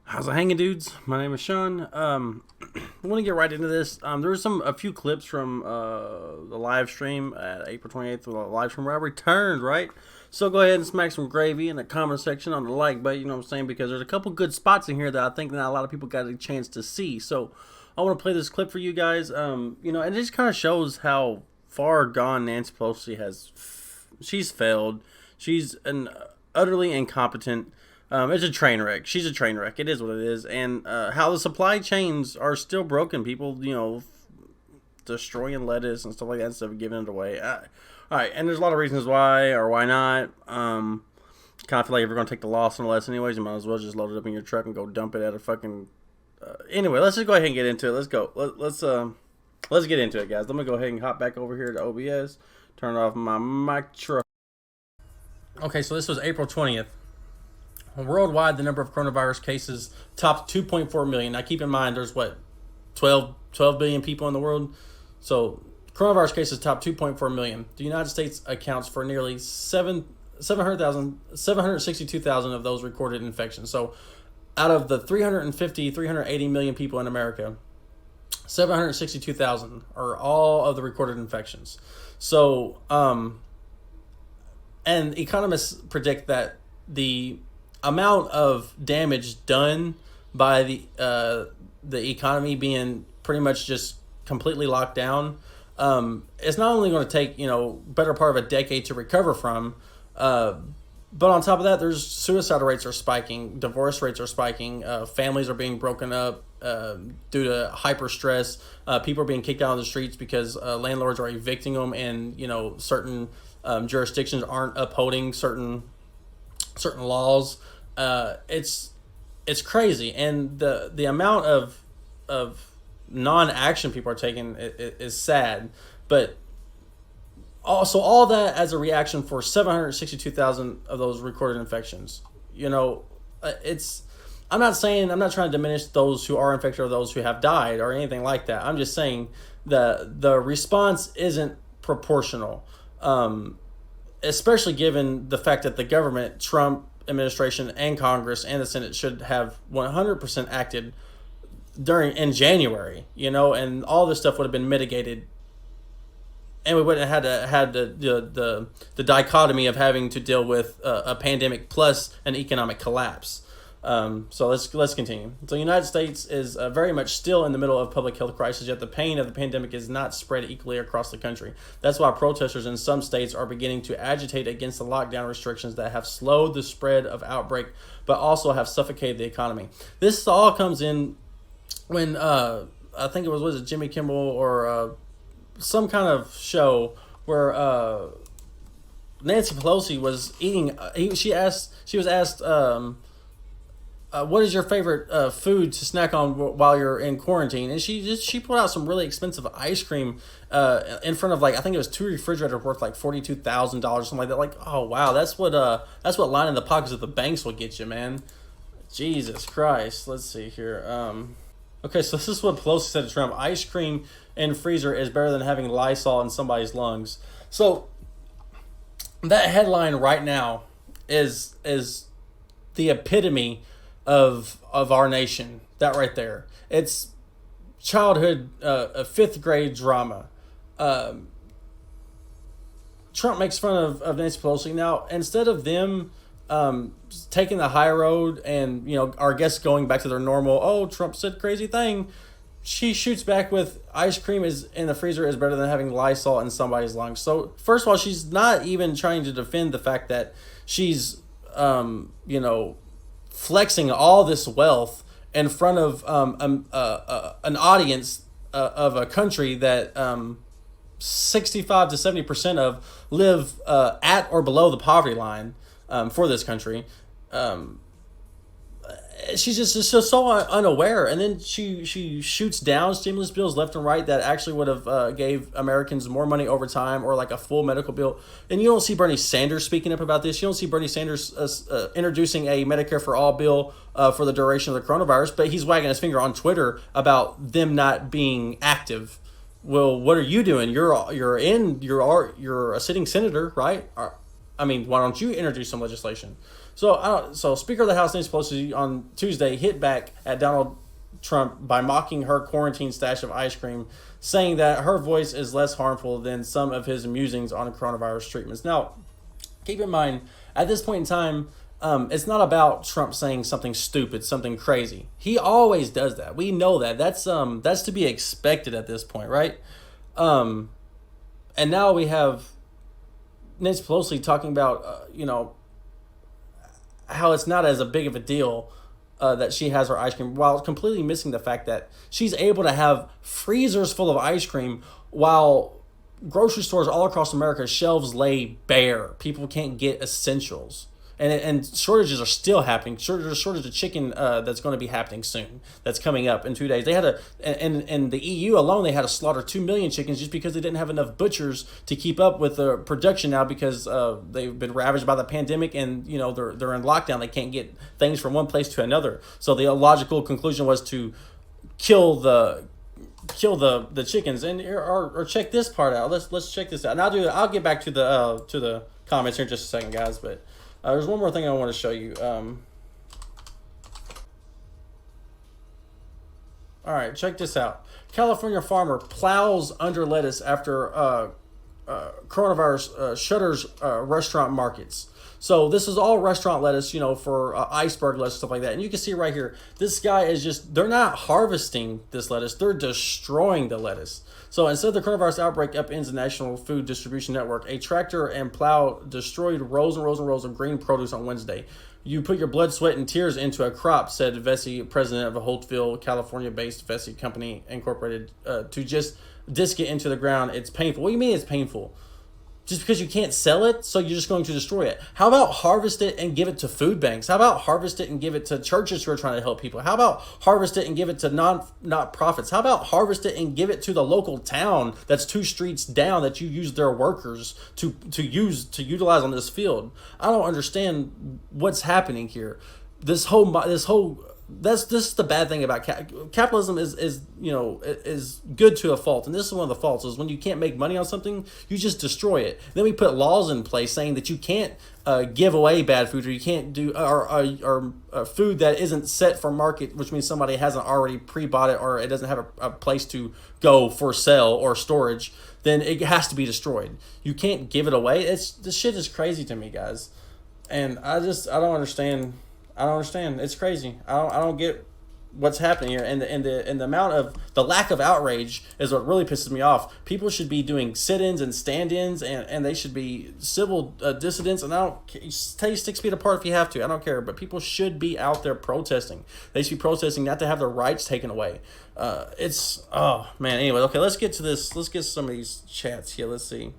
How's it hanging, dudes? My name is Shawn. I want to get right into this. There was a few clips from the live stream at April 28th, the live stream where I returned, right? So go ahead and smack some gravy in the comment section on the like button, you know what I'm saying? Because there's a couple good spots in here that I think not a lot of people got a chance to see. So I want to play this clip for you guys. And it just kind of shows how far gone Nancy Pelosi has. She's failed. She's an utterly incompetent. It's a train wreck. She's a train wreck. It is what it is. And how the supply chains are still broken. People, destroying lettuce and stuff like that instead of giving it away. All right, and there's a lot of reasons why or why not. Kind of feel like if you're going to take the loss on the less anyways, you might as well just load it up in your truck and go dump it at a fucking... anyway, let's just go ahead and get into it. Let's go. Let's get into it, guys. Let me go ahead and hop back over here to OBS. Turn off my mic truck. Okay, so this was April 20th. Worldwide, the number of coronavirus cases topped 2.4 million. Now, keep in mind, there's 12 billion people in the world. So, coronavirus cases topped 2.4 million. The United States accounts for nearly 762,000 of those recorded infections. So, out of the 380 million people in America, 762,000 are all of the recorded infections. So, and economists predict that the amount of damage done by the economy being pretty much just completely locked down, it's not only going to take better part of a decade to recover from, but on top of that, there's suicide rates are spiking, divorce rates are spiking, families are being broken up due to hyper stress, people are being kicked out on the streets because landlords are evicting them, and certain jurisdictions aren't upholding certain laws. It's crazy, and the amount of non-action people are taking is sad, but also all that as a reaction for 762,000 of those recorded infections. I'm not trying to diminish those who are infected or those who have died or anything like that. I'm just saying the response isn't proportional, especially given the fact that the government, Trump administration and Congress and the Senate should have 100% acted in January, and all this stuff would have been mitigated, and we wouldn't have had the dichotomy of having to deal with a pandemic plus an economic collapse. So let's continue. So the United States is very much still in the middle of public health crisis, yet the pain of the pandemic is not spread equally across the country. That's why protesters in some states are beginning to agitate against the lockdown restrictions that have slowed the spread of outbreak, but also have suffocated the economy. This all comes in when I think it was it Jimmy Kimmel or some kind of show where Nancy Pelosi was eating. She was asked. What is your favorite food to snack on while you're in quarantine? And she pulled out some really expensive ice cream in front of I think it was two refrigerators worth $42,000, something like that. Oh wow, that's what lining the pockets of the banks will get you, man. Jesus Christ. Let's see here. Okay, so this is what Pelosi said to Trump: ice cream in freezer is better than having Lysol in somebody's lungs. So that headline right now is the epitome of our nation. That right there, it's childhood, a fifth grade drama. Trump makes fun of Nancy Pelosi. Now, instead of them taking the high road and our guests going back to their normal, oh, Trump said crazy thing, she shoots back with ice cream is in the freezer is better than having Lysol in somebody's lungs. So first of all, she's not even trying to defend the fact that she's flexing all this wealth in front of an audience of a country that 65 to 70% of live at or below the poverty line for this country. She's just so unaware, and then she shoots down stimulus bills left and right that actually would have gave Americans more money over time, or a full medical bill. And you don't see Bernie Sanders speaking up about this. You don't see Bernie Sanders introducing a Medicare for all bill for the duration of the coronavirus, but he's wagging his finger on Twitter about them not being active. Well, what are you doing? You're a sitting senator, right? I mean, why don't you introduce some legislation? So Speaker of the House Nancy Pelosi on Tuesday hit back at Donald Trump by mocking her quarantine stash of ice cream, saying that her voice is less harmful than some of his musings on coronavirus treatments. Now, keep in mind, at this point in time, it's not about Trump saying something stupid, something crazy. He always does that. We know that. That's to be expected at this point, right? And now we have Nancy Pelosi talking about, how it's not as a big of a deal that she has her ice cream, while completely missing the fact that she's able to have freezers full of ice cream while grocery stores all across America, shelves lay bare. People can't get essentials. And shortages are still happening. There's a shortage of chicken that's going to be happening soon. That's coming up in 2 days. They had in the EU alone, they had to slaughter 2 million chickens just because they didn't have enough butchers to keep up with the production now, because they've been ravaged by the pandemic, and they're in lockdown. They can't get things from one place to another. So the logical conclusion was to kill the chickens. And or check this part out. Let's check this out. And I'll get back to the comments here in just a second, guys. But there's one more thing I want to show you. All right, check this out. California farmer plows under lettuce after coronavirus shutters restaurant markets. So this is all restaurant lettuce, for iceberg lettuce, stuff like that. And you can see right here, this guy is they're not harvesting this lettuce, they're destroying the lettuce. So instead of the coronavirus outbreak upends the National Food Distribution Network, a tractor and plow destroyed rows and rows and rows of green produce on Wednesday. You put your blood, sweat, and tears into a crop, said Vesey, president of a Holtville, California-based Vesey Company Incorporated, to just disc it into the ground. It's painful. What do you mean it's painful? Just because you can't sell it, so you're just going to destroy it? How about harvest it and give it to food banks? How about harvest it and give it to churches who are trying to help people? How about harvest it and give it to not profits? How about harvest it and give it to the local town that's 2 streets down that you use their workers to utilize on this field? I don't understand what's happening here. This is the bad thing about capitalism is good to a fault, and this is one of the faults, is when you can't make money on something, you just destroy it. Then we put laws in place saying that you can't give away bad food, or you can't do or food that isn't set for market, which means somebody hasn't already pre-bought it, or it doesn't have a place to go for sale or storage. Then it has to be destroyed. You can't give it away. This shit is crazy to me, guys, and I don't understand. It's crazy. I don't get what's happening here, and the amount of the lack of outrage is what really pisses me off. People should be doing sit-ins and stand-ins, and they should be civil dissidents. And I don't stay 6 feet apart if you have to. I don't care, but people should be out there protesting. They should be protesting not to have their rights taken away. Oh man. Anyway, okay. Let's get to this. Let's get some of these chats here. Let's see.